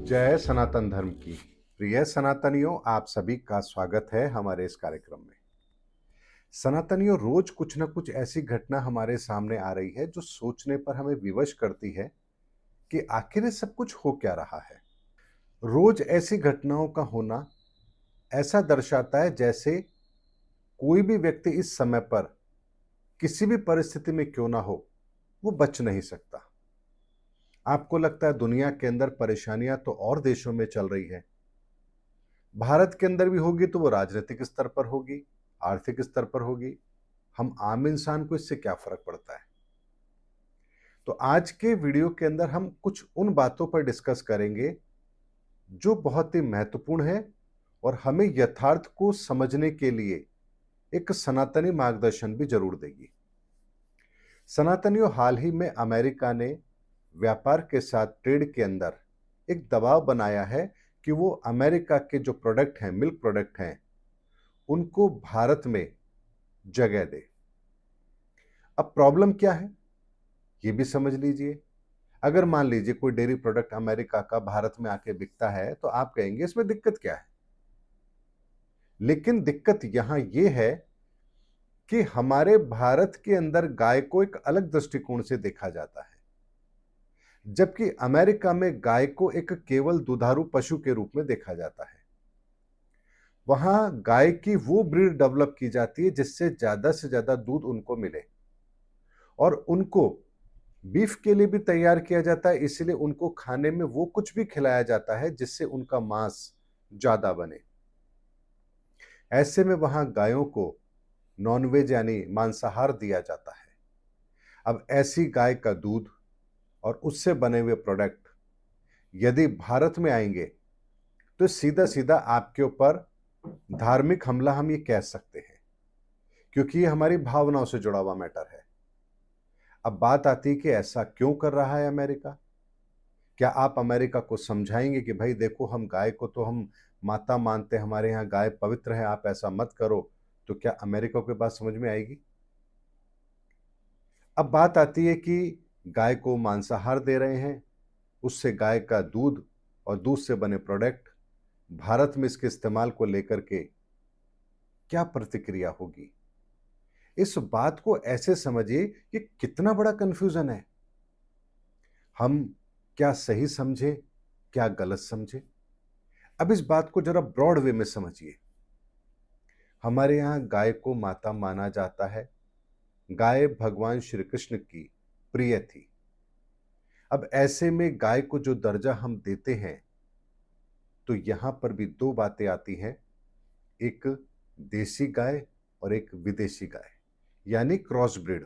जय सनातन धर्म की। प्रिय सनातनियों, आप सभी का स्वागत है हमारे इस कार्यक्रम में। सनातनियों, रोज कुछ न कुछ ऐसी घटना हमारे सामने आ रही है जो सोचने पर हमें विवश करती है कि आखिर ये सब कुछ हो क्या रहा है। रोज ऐसी घटनाओं का होना ऐसा दर्शाता है जैसे कोई भी व्यक्ति इस समय पर किसी भी परिस्थिति में क्यों ना हो, वो बच नहीं सकता। आपको लगता है दुनिया के अंदर परेशानियां तो और देशों में चल रही है, भारत के अंदर भी होगी तो वो राजनीतिक स्तर पर होगी, आर्थिक स्तर पर होगी। हम आम इंसान को इससे क्या फर्क पड़ता है। तो आज के वीडियो के अंदर हम कुछ उन बातों पर डिस्कस करेंगे जो बहुत ही महत्वपूर्ण है और हमें यथार्थ को समझने के लिए एक सनातनी मार्गदर्शन भी जरूर देगी। सनातनियों, हाल ही में अमेरिका ने व्यापार के साथ ट्रेड के अंदर एक दबाव बनाया है कि वो अमेरिका के जो प्रोडक्ट हैं, मिल्क प्रोडक्ट हैं, उनको भारत में जगह दे। अब प्रॉब्लम क्या है ये भी समझ लीजिए। अगर मान लीजिए कोई डेयरी प्रोडक्ट अमेरिका का भारत में आके बिकता है तो आप कहेंगे इसमें दिक्कत क्या है। लेकिन दिक्कत यहां यह है कि हमारे भारत के अंदर गाय को एक अलग दृष्टिकोण से देखा जाता है, जबकि अमेरिका में गाय को एक केवल दुधारू पशु के रूप में देखा जाता है। वहां गाय की वो ब्रीड डेवलप की जाती है जिससे ज्यादा से ज्यादा दूध उनको मिले, और उनको बीफ के लिए भी तैयार किया जाता है, इसलिए उनको खाने में वो कुछ भी खिलाया जाता है जिससे उनका मांस ज्यादा बने। ऐसे में वहां गायों को नॉनवेज यानी मांसाहार दिया जाता है। अब ऐसी गाय का दूध और उससे बने हुए प्रोडक्ट यदि भारत में आएंगे तो सीधा सीधा आपके ऊपर धार्मिक हमला हम ये कह सकते हैं, क्योंकि ये हमारी भावनाओं से जुड़ा हुआ मैटर है। अब बात आती है कि ऐसा क्यों कर रहा है अमेरिका। क्या आप अमेरिका को समझाएंगे कि भाई देखो, हम गाय को तो हम माता मानते हैं, हमारे यहाँ गाय पवित्र है, आप ऐसा मत करो। तो क्या अमेरिका को बात समझ में आएगी। अब बात आती है कि गाय को मांसाहार दे रहे हैं, उससे गाय का दूध और दूध से बने प्रोडक्ट भारत में इसके इस्तेमाल को लेकर के क्या प्रतिक्रिया होगी। इस बात को ऐसे समझिए कि कितना बड़ा कंफ्यूजन है। हम क्या सही समझे, क्या गलत समझे। अब इस बात को जरा ब्रॉड वे में समझिए। हमारे यहां गाय को माता माना जाता है। गाय भगवान श्री कृष्ण की प्रिय थी। अब ऐसे में गाय को जो दर्जा हम देते हैं, तो यहां पर भी दो बातें आती हैं, एक देसी गाय और एक विदेशी गाय, यानी क्रॉस ब्रीड।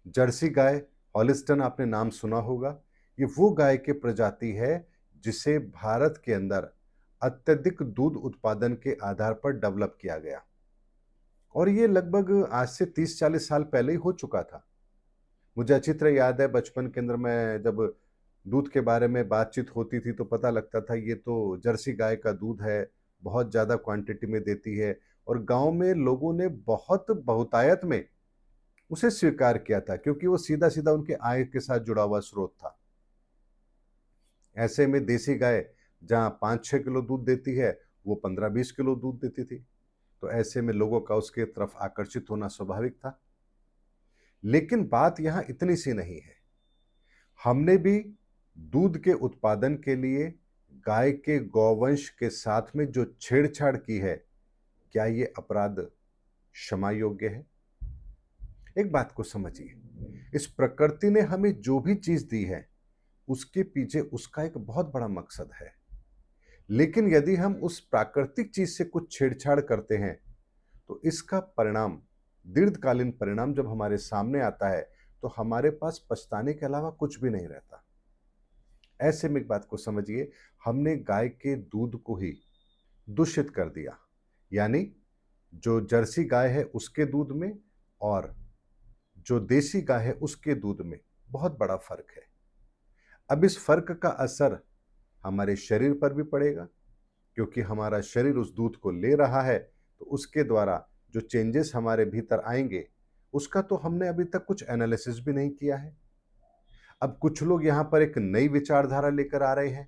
जर्सी गाय, हॉलिस्टन आपने नाम सुना होगा। ये वो गाय की प्रजाति है जिसे भारत के अंदर अत्यधिक दूध उत्पादन के आधार पर डेवलप किया गया, और ये लगभग आज से 30-40 साल पहले ही हो चुका था। मुझे अच्छी तरह याद है, बचपन के अंदर मैं जब दूध के बारे में बातचीत होती थी तो पता लगता था ये तो जर्सी गाय का दूध है, बहुत ज़्यादा क्वांटिटी में देती है, और गांव में लोगों ने बहुत बहुतायत में उसे स्वीकार किया था क्योंकि वो सीधा सीधा उनके आय के साथ जुड़ा हुआ स्रोत था। ऐसे में देसी गाय जहां 5-6 किलो दूध देती है, वो 15-20 किलो दूध देती थी। तो ऐसे में लोगों का उसके तरफ आकर्षित होना स्वाभाविक था। लेकिन बात यहां इतनी सी नहीं है। हमने भी दूध के उत्पादन के लिए गाय के गौवंश के साथ में जो छेड़छाड़ की है, क्या ये अपराध क्षमा योग्य है। एक बात को समझिए, इस प्रकृति ने हमें जो भी चीज दी है उसके पीछे उसका एक बहुत बड़ा मकसद है। लेकिन यदि हम उस प्राकृतिक चीज से कुछ छेड़छाड़ करते हैं तो इसका परिणाम, दीर्घकालीन परिणाम जब हमारे सामने आता है तो हमारे पास पछताने के अलावा कुछ भी नहीं रहता। ऐसे में एक बात को समझिए, हमने गाय के दूध को ही दूषित कर दिया। यानी जो जर्सी गाय है उसके दूध में और जो देसी गाय है उसके दूध में बहुत बड़ा फर्क है। अब इस फर्क का असर हमारे शरीर पर भी पड़ेगा, क्योंकि हमारा शरीर उस दूध को ले रहा है, तो उसके द्वारा जो चेंजेस हमारे भीतर आएंगे उसका तो हमने अभी तक कुछ एनालिसिस भी नहीं किया है। अब कुछ लोग यहां पर एक नई विचारधारा लेकर आ रहे हैं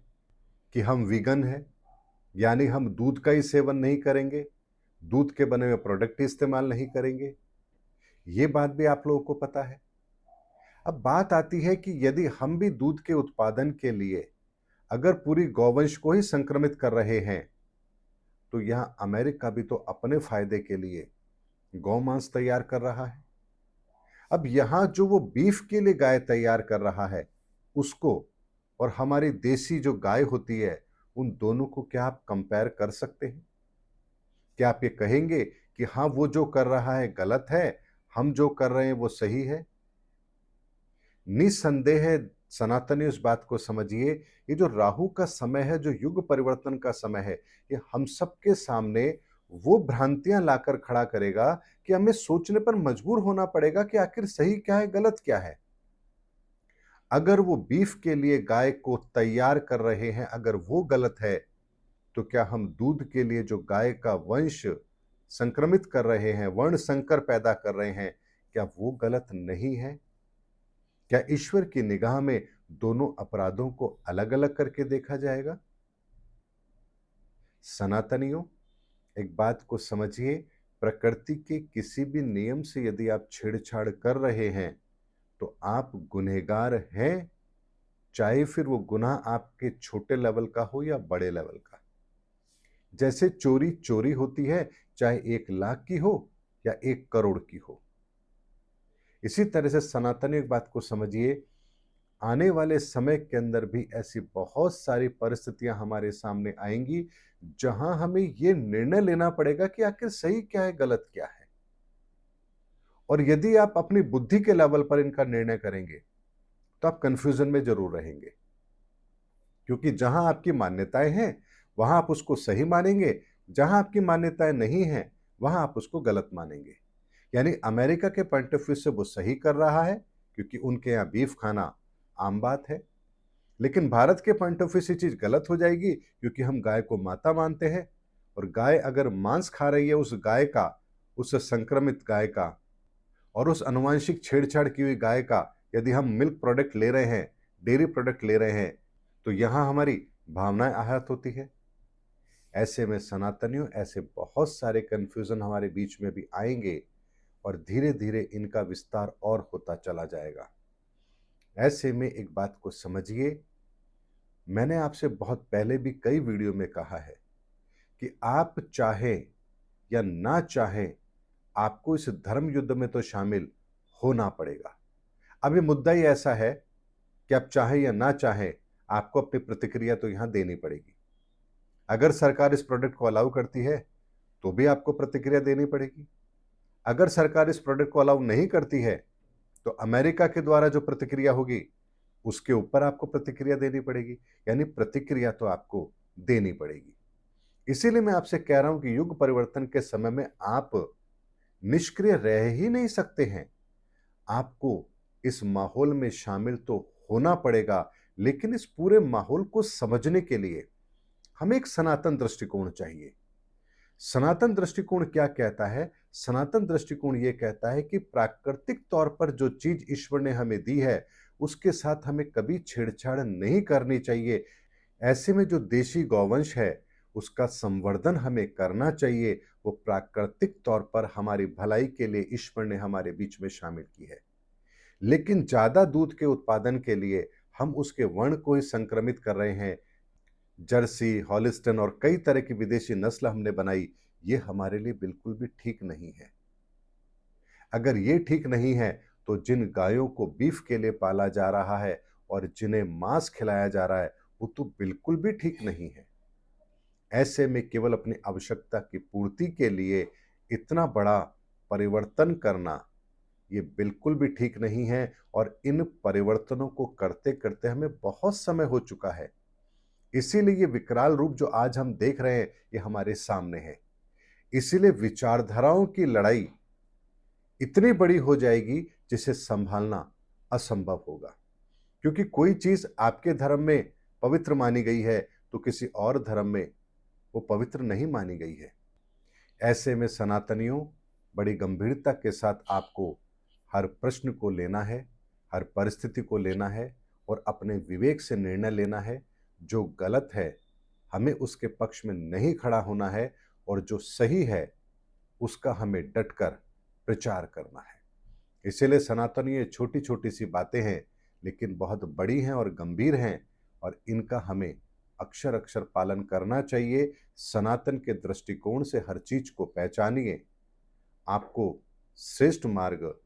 कि हम वीगन हैं, यानी हम दूध का ही सेवन नहीं करेंगे, दूध के बने हुए प्रोडक्ट ही इस्तेमाल नहीं करेंगे। ये बात भी आप लोगों को पता है। अब बात आती है कि यदि हम भी दूध के उत्पादन के लिए अगर पूरी गौवंश को ही संक्रमित कर रहे हैं, तो यहां अमेरिका भी तो अपने फायदे के लिए गौमांस तैयार कर रहा है। अब यहां जो वो बीफ के लिए गाय तैयार कर रहा है, उसको और हमारी देसी जो गाय होती है, उन दोनों को क्या आप कंपेयर कर सकते हैं? क्या आप ये कहेंगे कि हाँ, वो जो कर रहा है गलत है, हम जो कर रहे हैं वो सही है? निस्संदेह सनातनी उस बात को समझिए, ये जो राहु का समय है, जो युग परिवर्तन का समय है, ये हम सबके सामने वो भ्रांतियां लाकर खड़ा करेगा कि हमें सोचने पर मजबूर होना पड़ेगा कि आखिर सही क्या है, गलत क्या है। अगर वो बीफ के लिए गाय को तैयार कर रहे हैं, अगर वो गलत है, तो क्या हम दूध के लिए जो गाय का वंश संक्रमित कर रहे हैं, वर्ण संकर पैदा कर रहे हैं, क्या वो गलत नहीं है? क्या ईश्वर की निगाह में दोनों अपराधों को अलग-अलग करके देखा जाएगा? सनातनियों, एक बात को समझिए, प्रकृति के किसी भी नियम से यदि आप छेड़छाड़ कर रहे हैं, तो आप गुनहगार हैं, चाहे फिर वो गुनाह आपके छोटे लेवल का हो या बड़े लेवल का। जैसे चोरी चोरी होती है, चाहे 1 लाख की हो या 1 करोड़ की हो। इसी तरह से सनातनी एक बात को समझिए, आने वाले समय के अंदर भी ऐसी बहुत सारी परिस्थितियां हमारे सामने आएंगी, जहां हमें यह निर्णय लेना पड़ेगा कि आखिर सही क्या है, गलत क्या है। और यदि आप अपनी बुद्धि के लेवल पर इनका निर्णय करेंगे, तो आप कंफ्यूजन में जरूर रहेंगे। क्योंकि जहां आपकी मान्यताएं हैं, वहां आप उसको सही मानेंगे, जहां आपकी मान्यताएं नहीं हैं, वहां आप उसको गलत मानेंगे। यानी अमेरिका के पॉइंट ऑफ व्यू से वो सही कर रहा है, क्योंकि उनके यहां बीफ खाना आम बात है। लेकिन भारत के पॉइंट ऑफ व्यू से चीज गलत हो जाएगी, क्योंकि हम गाय को माता मानते हैं। और गाय अगर मांस खा रही है, उस गाय का, उस संक्रमित गाय का और उस अनुवांशिक छेड़छाड़ की हुई गाय का यदि हम मिल्क प्रोडक्ट ले रहे हैं, डेयरी प्रोडक्ट ले रहे हैं, तो यहां हमारी भावनाएं आहत होती है। ऐसे में सनातनियों, ऐसे बहुत सारे कंफ्यूजन हमारे बीच में भी आएंगे और धीरे धीरे इनका विस्तार और होता चला जाएगा। ऐसे में एक बात को समझिए, मैंने आपसे बहुत पहले भी कई वीडियो में कहा है कि आप चाहें या ना चाहें, आपको इस धर्म युद्ध में तो शामिल होना पड़ेगा। अब ये मुद्दा ही ऐसा है कि आप चाहें या ना चाहें, आपको अपनी प्रतिक्रिया तो यहां देनी पड़ेगी। अगर सरकार इस प्रोडक्ट को अलाउ करती है, तो भी आपको प्रतिक्रिया देनी पड़ेगी। अगर सरकार इस प्रोडक्ट को अलाउ नहीं करती है, तो अमेरिका के द्वारा जो प्रतिक्रिया होगी, उसके ऊपर आपको प्रतिक्रिया देनी पड़ेगी। यानी प्रतिक्रिया तो आपको देनी पड़ेगी। इसीलिए मैं आपसे कह रहा हूं कि युग परिवर्तन के समय में आप निष्क्रिय रह ही नहीं सकते हैं। आपको इस माहौल में शामिल तो होना पड़ेगा, लेकिन इस पूरे माहौल को समझने के लिए हमें एक सनातन दृष्टिकोण चाहिए। सनातन दृष्टिकोण क्या कहता है? सनातन दृष्टिकोण यह कहता है कि प्राकृतिक तौर पर जो चीज ईश्वर ने हमें दी है, उसके साथ हमें कभी छेड़छाड़ नहीं करनी चाहिए। ऐसे में जो देशी गौवंश है, उसका संवर्धन हमें करना चाहिए। वो प्राकृतिक तौर पर हमारी भलाई के लिए ईश्वर ने हमारे बीच में शामिल की है। लेकिन ज्यादा दूध के उत्पादन के लिए हम उसके वर्ण को ही संक्रमित कर रहे हैं। जर्सी, हॉलिस्टन और कई तरह की विदेशी नस्ल हमने बनाई। ये हमारे लिए बिल्कुल भी ठीक नहीं है। अगर ये ठीक नहीं है, तो जिन गायों को बीफ के लिए पाला जा रहा है और जिन्हें मांस खिलाया जा रहा है, वो तो बिल्कुल भी ठीक नहीं है। ऐसे में केवल अपनी आवश्यकता की पूर्ति के लिए इतना बड़ा परिवर्तन करना, ये बिल्कुल भी ठीक नहीं है। और इन परिवर्तनों को करते करते हमें बहुत समय हो चुका है। इसीलिए ये विकराल रूप जो आज हम देख रहे हैं, ये हमारे सामने है। इसीलिए विचारधाराओं की लड़ाई इतनी बड़ी हो जाएगी, जिसे संभालना असंभव होगा। क्योंकि कोई चीज आपके धर्म में पवित्र मानी गई है, तो किसी और धर्म में वो पवित्र नहीं मानी गई है। ऐसे में सनातनियों, बड़ी गंभीरता के साथ आपको हर प्रश्न को लेना है, हर परिस्थिति को लेना है और अपने विवेक से निर्णय लेना है। जो गलत है हमें उसके पक्ष में नहीं खड़ा होना है और जो सही है उसका हमें डटकर प्रचार करना है। इसीलिए सनातनी ये छोटी-छोटी सी बातें हैं, लेकिन बहुत बड़ी हैं और गंभीर हैं और इनका हमें अक्षर-अक्षर पालन करना चाहिए। सनातन के दृष्टिकोण से हर चीज़ को पहचानिए, आपको श्रेष्ठ मार्ग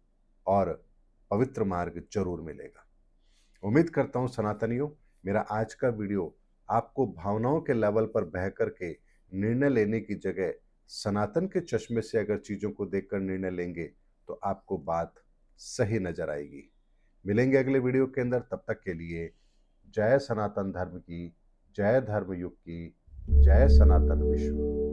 और पवित्र मार्ग ज़रूर मिलेगा। उम्मीद करता हूँ सनातनियों, मेरा आज का वीडियो आपको भावनाओं के लेवल पर बह कर के निर्णय लेने की जगह सनातन के चश्मे से अगर चीज़ों को देखकर निर्णय लेंगे, तो आपको बात सही नज़र आएगी। मिलेंगे अगले वीडियो के अंदर, तब तक के लिए जय सनातन धर्म की, जय धर्मयुग की, जय सनातन विश्व।